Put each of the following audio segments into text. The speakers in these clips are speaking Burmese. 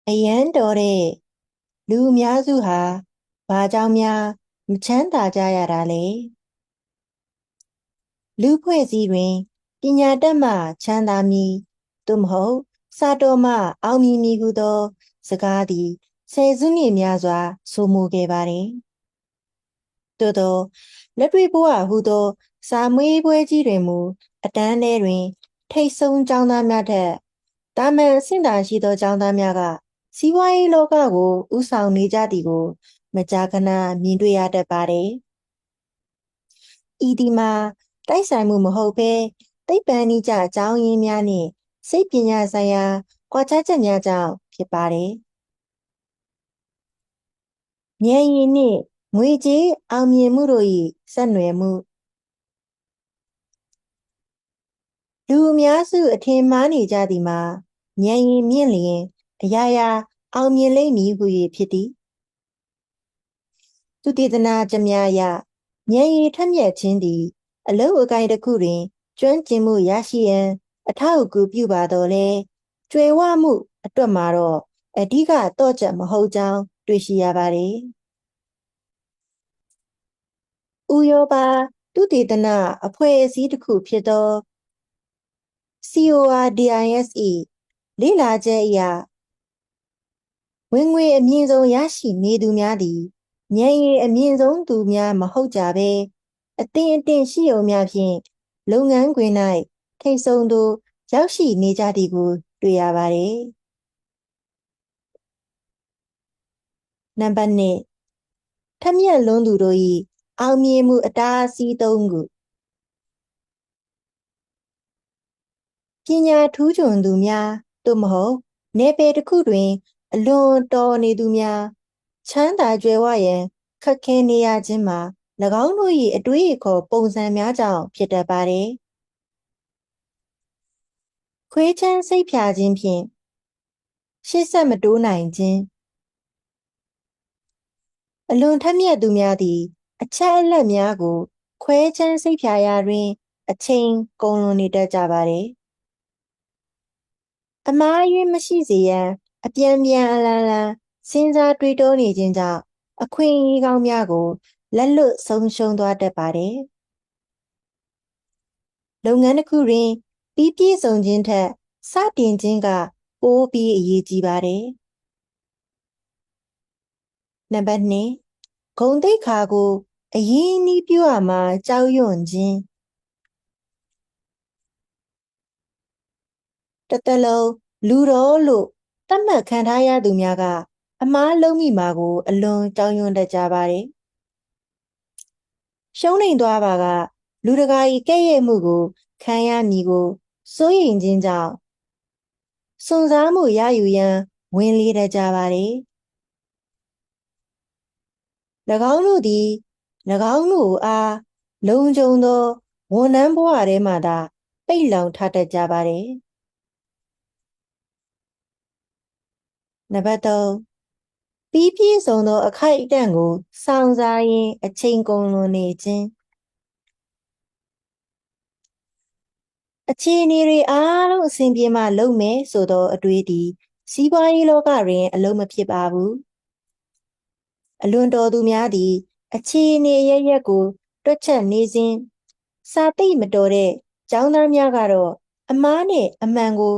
အရန်တော်တဲ့လူအများစုဟာဘာကြောင့်များမချမ်းသာကြရတာလဲလူဖွဲ့စည်းတွင်ပညာတတ်မှချမ်းသာမည်သို့မဟုတ်စာတော်မှအောင်မြင်မည်ဟုသောစကားသည်ဆယ်စုနှစ်များစွာဆိုမှုခဲ့ပါသည်သို့သောလက်တွေ့ဘဝဟုသောစာမွေးပွဲကြီးတွင်မူအတန်းထဲတွင်ထိတ်ဆုံးကျောင်းသားများထက်တာမန်အဆင့်သာရှိသောကျောင်းသားများကစီးပွားရေးလောကကိုဦးဆောင်နေကြသည်ကိုမကြာခဏမြင်တွေ့ရတတ်ပါတယ်။ဤဒီမှာတိုက်ဆိုင်မှုမဟုတ်ဘဲသိပ္ပံနည်းကျအကြောင်းရင်းများနှင့်စိတ်ပညာဆိုင်ရာကွာခြားချက်များကြောင့်ဖြစ်ပါတယ်။ဉာဏ်ရည်နှင့်ငွေကြေးအောင်မြင်မှုတို့၏ဆက်နွယ်မှုလူအများစုအထင်မှားနေကြသည်မှာဉာဏ်ရည်မြင့်လျင်အရာရာအောင်မြင်လိမ့်မည်ဟု၍ဖြစ်သည်သူတေသနာချက်များအရဉာဏ်ရည်ထက်မြက်ခြင်းသည်အလုပ်အကိုင်တစ်ခုတွင်ကျွမ်းကျင်မှုရရှိရန်အထောက်အကူပြုပါတော့လဲကြွယ်ဝမှုအတွက်မှာတော့အဓိကတော့ချက်မဟုတ်ကြောင်းတွေ့ရှိရပါတယ်ဥရောပသူတေသနအဖွဲ့အစည်းတစ်ခုဖြစ်သော CORDIS ၏လေ့လာချက်အရဝင်ငွေအမြင့်ဆုံးရရှိနေသူများသည်ဉာဏ်ရည်အမြင့်ဆုံးသူများမဟုတ်ကြဘဲအသင့်အတင့်ရှိရုံများဖြင့်လုပ်ငန်းခွင်၌ထိတ်ဆုံးသို့ရောက်ရှိနေကြသည်ကိုတွေ့ရပါတယ်။နံပါတ်2ထက်မြက်လွန်းသူတို့၏အောင်မြင်မှုအတားအဆီး3ခုပညာထူးချွန်သူများသို့မဟုတ်နယ်ပယ်တစ်ခုတွင်အလွန်တော်နေသူများချမ်းသာကြွယ်ဝရန်ခက်ခဲနေရခြင်းမှာ၎င်းတို့၏အတွေးအခေါ်ပုံစံများကြောင့်ဖြစ်တတ်ပါတယ်။ခွေးချမ်းစိတ်ဖြာခြင်းဖြင့်ရှေ့ဆက်မတိုးနိုင်ခြင်းအလွန်ထက်မြက်သူများသည်အချက်အလက်များကိုခွဲချမ်းစိတ်ဖြာရာတွင်အချိန်ကုန်လွန်နေတတ်ကြပါတယ်။အမှားအယွင်းမရှိစေရန်အပြန်ပြန်အလှန်လှန်စဉ်းစားတွေးတောနေခြင်းကြောင့်အခွင့်အရေးကောင်းများကိုလက်လွတ်ဆုံးရှုံးသွားတတ်ပါတယ်။လုပ်ငန်းတစ်ခုတွင်ပြီးပြည့်စုံခြင်းထက်စတင်ခြင်းကပိုပြီးအရေးကြီးပါတယ်။နံပါတ်2ဂုဏ်သိက္ခာကိုအရင်းအနှီးပြုရမှာကြောက်ရွံ့ခြင်းတစ်သက်လုံးလူတော်လို့သတ်မှတ်ခံထားရသူများကအမှားလုံးမိမှာကိုအလွန်ကြောက်ရွံ့တတ်ကြပါတယ်။ရှုံးနိမ့်သွားပါကလူတကာ၏ကဲ့ရဲ့မှုကိုခံရမည်ကိုစိုးရိမ်ခြင်းကြောင့်စွန့်စားမှုရယူရန်ဝင်လေတတ်ကြပါတယ်။၎င်းတို့သည်၎င်းတို့အားလုံခြုံသောဝန်ထမ်းဘဝထဲမှသာပိတ်လောင်ထားတတ်ကြပါတယ်။နံပါတ်3ပြီးပြည့်စုံသောအခိုက်အတန့်ကိုစောင့်စားရင်းအချိန်ကုန်လွန်နေခြင်းအခြေအနေတွေအားလုံးအဆင်ပြေမှလုပ်မယ်ဆိုသောအတွေးသည်စီးပွားရေးလောကတွင်အလုံးမဖြစ်ပါဘူးအလွန်တော်သူများသည်အခြေအနေရရက်ကိုတွက်ချက်နေစဉ်စာသိမတော်တဲ့ကျောင်းသားများကတော့အမားနဲ့အမှန်ကို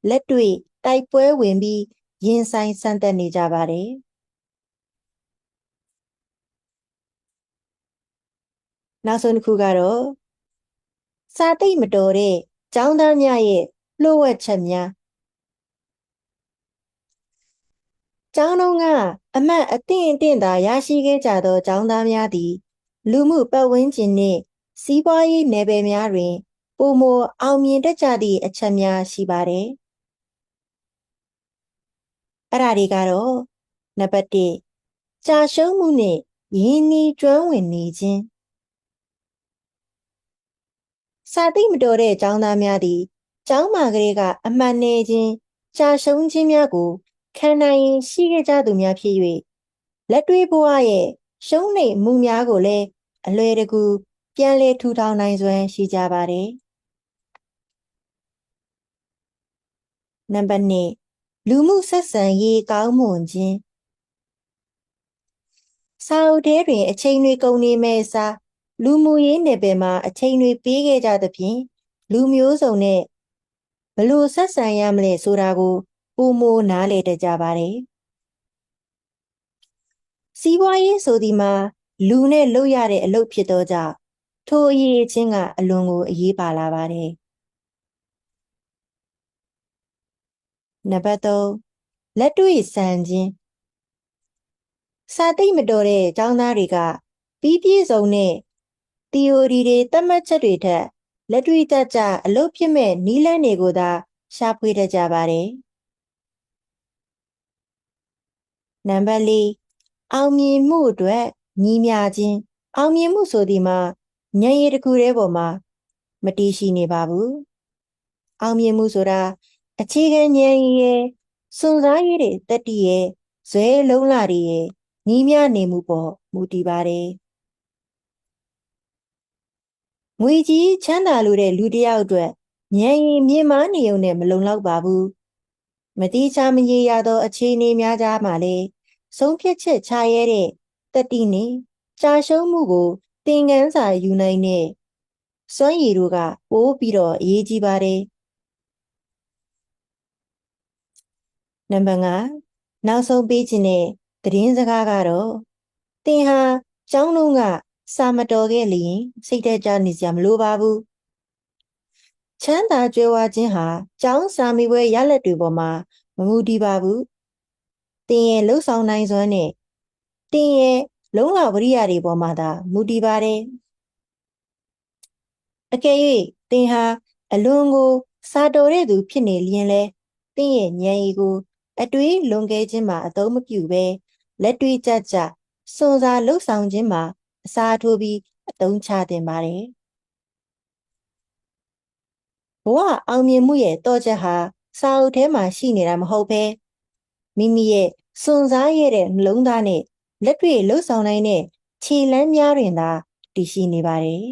လက်တွေ့တိုက်ပွဲဝင်ပြီးရင်ဆိုင်ဆန့်သက်နေကြပါတယ်နောက်ဆုံးတစ်ခုကတော့စာသိမတော်တဲ့ကျောင်းသားများရဲ့လှုပ်ဝက်ချက်များကျောင်းတော်ကအမှတ်အသင့်အတင့်သာရရှိခဲ့ကြသောကျောင်းသားများသည်လူမှုပတ်ဝန်းကျင်နှင့်စီးပွားရေးနယ်ပယ်များတွင်ပိုမိုအောင်မြင်တတ်ကြသည့်အချက်များရှိပါတယ်။အဲ့ဒါတွေကတော့နံပါတ်1ကြာရှုံးမှုနှင့်ရင်းနှီးကျွမ်းဝင်နေခြင်းစာသိမတော်တဲ့ကျောင်းသားများသည်ကျောင်းမှာကလေးကအမှန်နေခြင်းကြာရှုံးခြင်းများကိုခံနိုင်ရင်ရှိခဲ့ကြသူများဖြစ်၍လက်တွေ့ဘဝရဲ့ရှုံးနိမ့်မှုများကိုလည်းအလွယ်တကူပြန်လည်ထူထောင်နိုင်စွမ်းရှိကြပါတယ်။နံပါတ်2 လူမှုဆက်ဆံရေးကောင်းမွန်ခြင်းစာအုပ်ထဲတွင်အချိန်တွေကုန်နေမဲ့အစားလူမှုရေးနယ်ပယ်မှာအချိန်တွေပေးခဲ့ကြသဖြင့်လူမျိုးစုံနဲ့ဘလို့ဆက်ဆံရမလဲဆိုတာကိုပိုမိုနားလည်တတ်ကြပါတယ်စီးပွားရေးဆိုဒီမှာလူနဲ့လုပ်ရတဲ့အလုပ်ဖြစ်သောကြောင့်ထိုအရေးအချင်းကအလွန်ကိုအရေးပါလာပါတယ်နံပါတ်3လက်တွေ့ဆန်ခြင်းစာသိမ့်မတော်တဲ့ကျောင်းသားတွေကပြီးပြည့်စုံတဲ့ theory တွေသတ်မှတ်ချက်တွေထက်လက်တွေ့ကျကျအလုပ်ဖြစ်မဲ့နည်းလမ်းတွေကိုသာရှာဖွေတတ်ကြပါတယ်နံပါတ်4အောင်မြင်မှုအတွက်ညီမျှခြင်းအောင်မြင်မှုဆိုဒီမှာဉာဏ်ရည်တစ်ခုတည်းပေါ်မှာမတည်ရှိနေပါဘူးအောင်မြင်မှုဆိုတာအခြေခံဉာဏ်ရည်ရဲ့စွန့်စားရည်တွေတတိရဲ့ဇွဲလုံးလာတွေရဲ့ညီမျှနေမှုပေါ်မူတည်ပါတယ်ငွေကြီးချမ်းသာလို့တဲ့လူတစ်ယောက်အတွက်ဉာဏ်ရည်မြင့်မားနေုံနဲ့မလုံလောက်ပါဘူးမတိချမရေရသောအခြေအနေများကြားမှာလေဆုံးဖြတ်ချက်ချရဲတဲ့တတိနဲ့ကြာရှုံးမှုကိုသင်ခန်းစာယူနိုင်တဲ့စွမ်းရည်တို့ကပိုးပြီးတော့အရေးကြီးပါတယ်နံပါတ်5နောက်ဆုံးပေးခြင်းတဲ့သတင်းစကားကတော့သင်ဟာကျောင်းလုံးကစာမတော်ခဲ့လျင်စိတ်သက်သာနေစရာမလိုပါဘူးချမ်းသာကြွယ်ဝခြင်းဟာကျောင်းစာမေးပွဲရလဒ်တွေပေါ်မှာမမူတည်ပါဘူးသင်ရဲ့လှုပ်ဆောင်နိုင်စွမ်းနဲ့သင်ရဲ့လုံလဝရိယတွေပေါ်မှာသာမူတည်ပါတယ်အကယ်၍သင်ဟာအလွန်ကိုစာတော်တဲ့သူဖြစ်နေလျင်လဲသင်ရဲ့ဉာဏ်ရည်ကိုအတွေးလွန်ကဲခြင်းမှာအသုံးမပြုဘဲလက်တွေ့ကျကျစွန့်စားလှုပ်ဆောင်ခြင်းမှာအစားထိုးပြီးအသုံးချသင့်ပါတယ်ဘဝအောင်မြင်မှုရဲ့တော့ချက်ဟာစာအုပ်ထဲမှာရှိနေတာမဟုတ်ဘဲမိမိရဲ့စွန့်စားရတဲ့နှလုံးသားနဲ့လက်တွေ့လှုပ်ဆောင်နိုင်တဲ့ခြေလမ်းများတွင်သာတည်ရှိနေပါတယ်